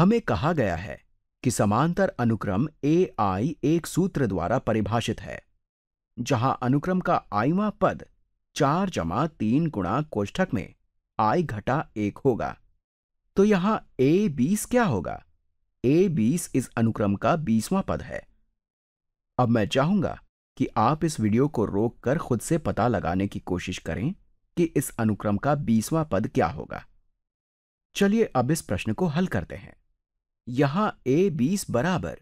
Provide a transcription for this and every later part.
हमें कहा गया है कि समांतर अनुक्रम AI एक सूत्र द्वारा परिभाषित है, जहां अनुक्रम का आईवां पद 4 जमा 3 गुणा कोष्ठक में I घटा 1 होगा। तो यहां A20 क्या होगा? A20 इस अनुक्रम का 20वां पद है। अब मैं चाहूंगा कि आप इस वीडियो को रोककर खुद से पता लगाने की कोशिश करें कि इस अनुक्रम का 20वां पद क्या होगा। चलिए अब इस प्रश्न को हल करते हैं। यहां A20 बराबर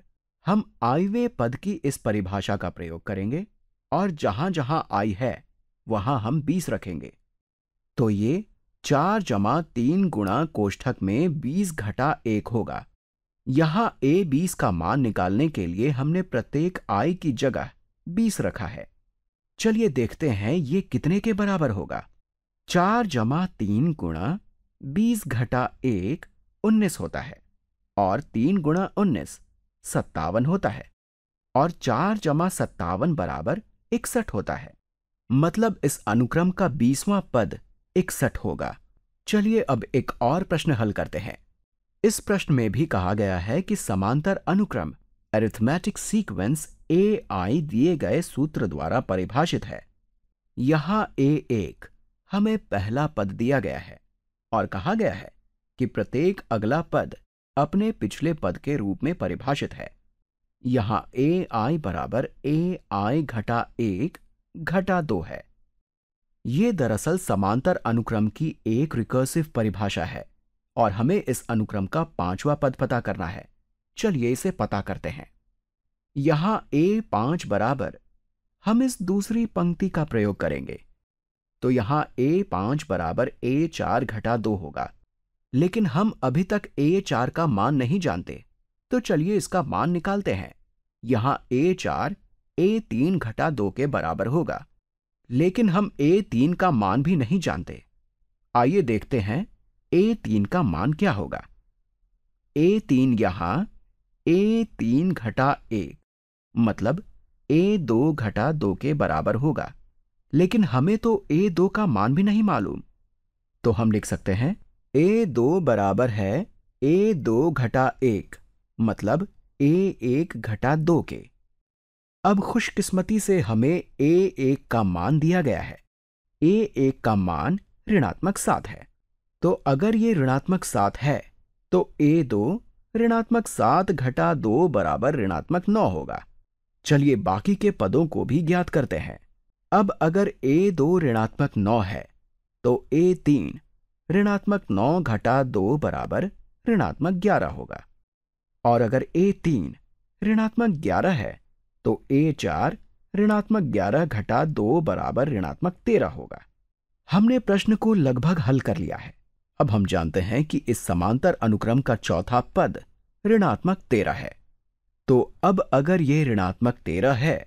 हम आईवें पद की इस परिभाषा का प्रयोग करेंगे और जहां जहां I है वहां हम 20 रखेंगे। तो ये 4 जमा 3 गुणा कोष्ठक में 20 घटा 1 होगा। यहां A20 का मान निकालने के लिए हमने प्रत्येक I की जगह 20 रखा है। चलिए देखते हैं ये कितने के बराबर होगा। 4 जमा 3 गुणा 20 घटा 1 19 होता है और 3 गुणा 19 57 होता है और 4 जमा 57 बराबर 61 होता है। मतलब इस अनुक्रम का 20वां पद 61 होगा। चलिए अब एक और प्रश्न हल करते हैं। इस प्रश्न में भी कहा गया है कि समांतर अनुक्रम अरिथमेटिक सीक्वेंस AI दिए गए सूत्र द्वारा परिभाषित है। यहां A1 हमें पहला पद दिया गया है और कहा गया है कि प्रत्येक अगला पद अपने पिछले पद के रूप में परिभाषित है। यहां AI बराबर AI घटा 1 घटा 2 है। ये दरअसल समांतर अनुक्रम की एक रिकर्सिव परिभाषा है और हमें इस अनुक्रम का 5वां पद पता करना है। चलिए इसे पता करते हैं। यहां A5 बराबर हम इस दूसरी पंक्ति का प्रयोग करेंगे। तो यहां A5 बराबर A4 घटा 2 होगा, लेकिन हम अभी तक A4 का मान नहीं जानते, तो चलिए इसका मान निकालते हैं। यहां A4 A3 घटा 2 के बराबर होगा, लेकिन हम A3 का मान भी नहीं जानते। आइए देखते हैं A3 का मान क्या होगा। A3 यहां A3 घटा 1 मतलब A2 घटा 2 के बराबर होगा, लेकिन हमें तो A2 का मान भी नहीं मालूम। तो हम लिख सकते हैं A2 बराबर है A2 घटा 1 मतलब A1 घटा 2 के। अब खुशकिस्मती से हमें A1 का मान दिया गया है। A1 का मान ऋणात्मक 7 है। तो अगर ये ऋणात्मक 7 है तो A2 ऋणात्मक 7 घटा 2 बराबर ऋणात्मक 9 होगा। चलिए बाकी के पदों को भी ज्ञात करते हैं। अब अगर A2 ऋणात्मक 9 है तो A3 ऋणात्मक 9 घटा 2 बराबर ऋणात्मक 11 होगा और अगर A3 ऋणात्मक 11 है तो A4 ऋणात्मक 11 घटा 2 बराबर ऋणात्मक 13 होगा। हमने प्रश्न को लगभग हल कर लिया है। अब हम जानते हैं कि इस समांतर अनुक्रम का चौथा पद ऋणात्मक 13 है। तो अब अगर ये ऋणात्मक 13 है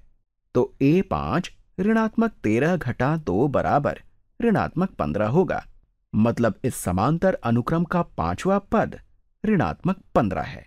तो A5 ऋणात्मक 13 घटा 2 बराबर ऋणात्मक 15 होगा। मतलब इस समांतर अनुक्रम का 5वां पद ऋणात्मक 15 है।